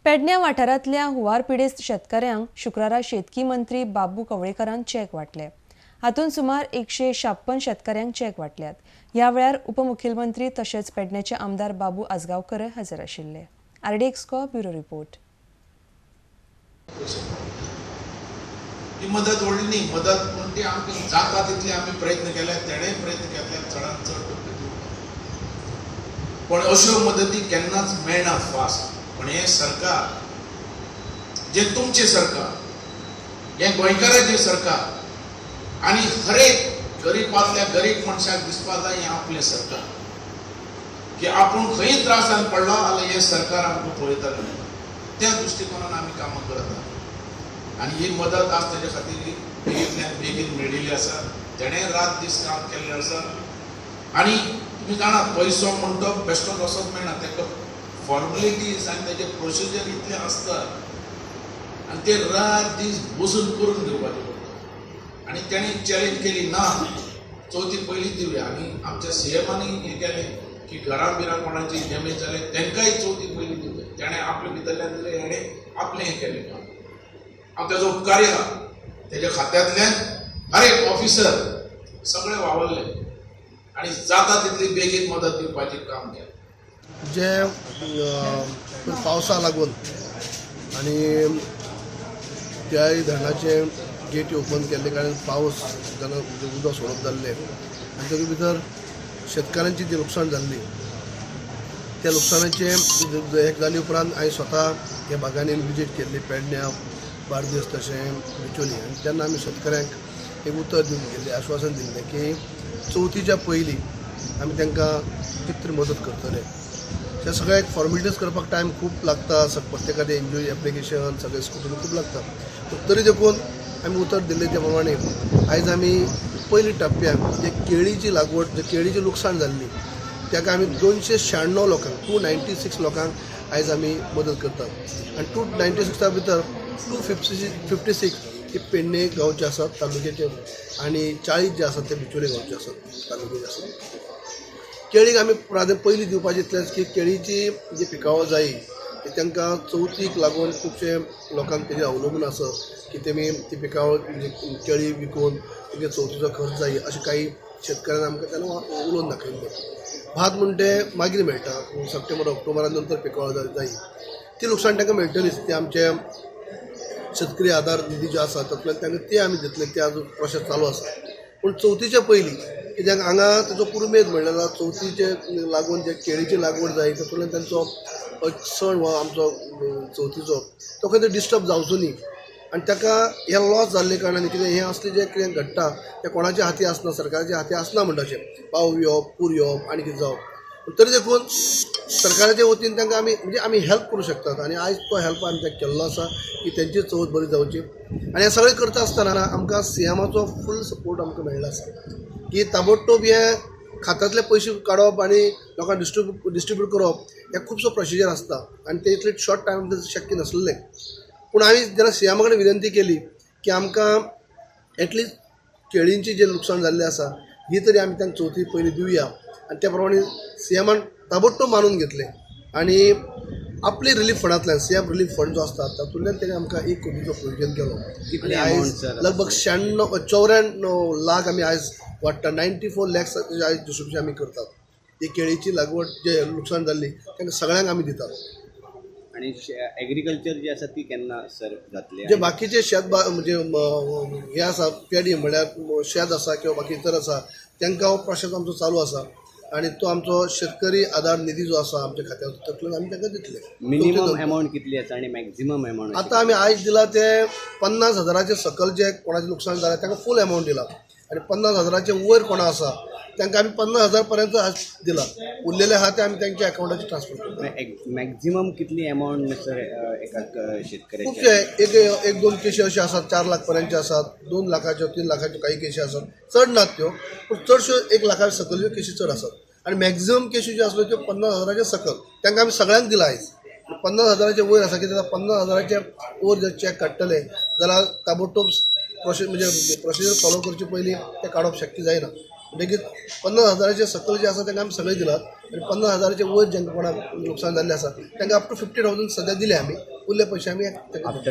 पेडण्या वाठारांतल्या हुंवार पिडेस्त शेतकऱ्यांक शुक्रारा शेतकी मंत्री बाबू कवळेकरान चेक वाटले। हातूंत सुमार 156 शेतकऱ्यांक चेक वाटल्यात। ह्या वेळार उपमुख्यमंत्री तशेंच पेडण्याचे आमदार बाबू आजगावकर हजर आशिल्ले। RDX bureau report. ही मदत व्हडली न्ही, मदत पूण ती आमकां जाता तितले आमी प्रयत्न केले, तेणेय प्रयत्न केले चडांत चड टक्के दिवपाक। पण अश्यो मदती केन्नाच मेळना फास्ट। पण हे सरकार, जे तुमचे सरकार, हे गोंयकारांचे सरकार आनी हर एक गरीबांतल्या गरीब मनशाक दिसपा जाय हें आपलें सरकार, की आपूण खंय त्रासान पडलो जाल्यार हें सरकार आमकां पळयतलें, त्या दृश्टिकोनान आमी कामां करत आहा। आनी ही मदत आज तेजे खातीर बेगींतल्यान बेगीन मेळिल्ली आसा। तेणें रात दीस काम केल्लें आसा। आनी तुमी जाणात पयसो म्हणटो बेश्टोच असोच मेळना, ताका फॉर्मेलिटीज आनी तेजे प्रोसिजर इतले आसतात आनी ते रात दीस बसून करून घेवपाचे पडटा। आनी तेणें चॅलेंज केली, ना चवथी पयलीं दिवया। आनी आमच्या सीएमांनी हें केलें की घरां बिरां कोणाची डॅमेज जाले तांकांय चवथी पयलीं दिवया। तेणें आपले भितरल्यान दिलें, हेणें आपलें हें केलें काम। हांव तेजो उपकारी आहा। तेज्या खात्यांतल्यान हर एक ऑफिसर सगळे वावरले आनी जाता तितली बेगीन मदत दिवपाचें काम केलें। जे पावसा लागून आनी त्याय धरणाचे गेटी ओपन केल्ले कारण पावस जावन उदक सोडप जाल्लें आनी तातूंत भितर शेतकारांची जी लुकसाण जाल्ली त्या लुकसाणाचे एक जाले उपरांत हांवें स्वता ह्या भागांनी विजीट केल्ली, पेडण्या, बार्देस तशें बिचोली। आनी तेन्ना आमी शेतकऱ्यांक एक उतर दिवन गेल्लें, आश्वासन दिल्लें की चवथीच्या पयलीं आमी तांकां कितें तरी मदत करतले। ते सगळ्याक फॉर्मेलिटीज करपाक टायम खूब लागता, प्रत्येकाचें एनजीओ एप्लिकेशन सगळें स्कुटीन खूब लागता। तरी देखून आमी उतर दिल्लें त्या प्रमाणे आयज आमी पयलीं टप्प्याक जे केळीची लागवड, जे केळीची लुकसाण जाल्ली ताका आमी 296 लोकांक 296 लोकांक आयज आमी मदत करतात। आनी 296 भितर 256 हे पेडणे गांवचे आसात तालुक्याचे आनी 40 जे आसात ते बिचोले गांवचे आसात तालुक्याचे आसात। केळीक आमी पयलीं दिवपाचें इतलेंच की केळीची जी पिकावळ जायी तांकां चवथीक लागून खुबशे लोकांक तेजेर अवलंबून आसत की तेमी ती पिकावळ केळी विकून तेगे चवथीचो खर्च जायी, अशें काही शेतकऱ्यांनी आमकां तेन्ना उलोवन दाखयल्लें। भात म्हणटे मागीर मेळटा, सप्टेंबर ऑक्टोबरा नंतर पिकावळ जायी, ती लुकसाण तांकां मेळटलीच। ते आमचे शेतकरी आधार निधी जे आसा तातूंतल्यान तांकां ते आमी दितले, ते आजून प्रोसेस चालू आसा। पूण चवथीच्या पयलीं कित्याक हांगा तेजो पुरुमेद म्हणलेलो चवथीचे लागून जे केळीची लागवड जाय तातूंतल्यान तांचो सण हो आमचो चवथीचो तो खंय तरी डिस्टर्ब जावचो न्ही। आनी ताका हे लॉस जाल्ले कारणान कितें हें असलें जें कितें घडटा तें कोणाच्या हाती आसना, सरकाराच्या हाती आसना म्हणटाचें, पाव येवप, पूर येवप आनी कितें जावप। तरी देखून सरकाराच्या वतीन तांकां आमी म्हणजे आमी हेल्प करूं शकतात आनी आयज तो हेल्प आमी तांकां केल्लो आसा की तेंची चवथ बरी जावची। आनी हें सगळें करता आसतना आमकां सीएमाचो फूल सपोर्ट आमकां मेळ्ळो आसा की ताबडतोब हे खात्यांतले पयशे काडप आनी लोकांक डिस्ट्रिब्यूट करप हें खुबसो प्रोसिजर आसता आनी ते इतले शॉर्ट टायम भितर शक्य नासलें। पूण हांवें जेन्ना सीएमा कडेन विनंती केली की आमकां एटलिस्ट केळींची जे लुकसाण जाल्लें आसा ही तरी आमी तांकां चवथी पयलीं दिवया, आनी त्या प्रमाणे सीएमान ताबडतोब मानून घेतलें आनी आपले रिलीफ फंडांतल्यान सीएम रिलीफ फंड जो आसता तातूंतल्यान ताणें आमकां 1 कोटीचो प्रोविजन केलो। आनी आयज लगभग 94 लाख आमी आयज वाडटा, 94 लॅक्स आयज डिस्ट्रिब्यूशन आमी करतात। ही केळीची लागवड जे लुकसाण जाल्ली तांकां सगळ्यांक आमी दितात। आणि एग्रीकल्चर जी आसा ती केन्ना सर जातली? जे बाकीचे शेत म्हणजे हे आसा पेडी म्हळ्यार शेत आसा किंवा बाकी इतर आसा तांकां हो प्रोसेस आमचो चालू आसा आनी तो आमचो शेतकरी आधार निधी जो आसा आमच्या खात्यांत तातूंतल्यान आमी तांकां दितले। मिनिमम अमावंट कितली आसा आणि मॅक्झिमम अमावंट? आतां आमी आयज दिला ते 50,000 सकल जे कोणाचें लुकसाण जालें तांकां फूल अमावंट दिला आनी 50,000 वयर कोणा आसा तांकां आमी 50,000 पर्यंत दिला, उरलेले आहा ते आमी तांच्या अकाउंटाचेर ट्रान्सफर करता। मॅक्झिमम कितली अमावंट सर एका शेतकऱ्याच्या? खुबशे एक 2 केशी अशे आसात 4 लाख पर्यंतचे आसात, 2 लाखाच्यो 3 लाखाच्यो काही केशी आसात, चड नात त्यो, पूण चडश्यो 1 लाखा सकल्यो केशी चड आसात आनी मॅक्झिमम केशी ज्यो आसल्यो त्यो 50,000 सकल तांकां आमी सगळ्यांक दिला आयज। 50,000 वयर आसा कित्याक 50,000 वयर जर चॅक काडटले जाल्यार ताबडतोब प्रोसिजर फॉलो करचे पयलीं ते काडप शक्य जायना। बेगीन 50,000 सकल जे आसा तांकां आमी सगळे दिलात आनी 50,000 वयर जेंकां कोणाक लुकसाण जाल्लें आसा तांकां अप टू 50,000 सद्या दिले आमी। उरले पयशे आमी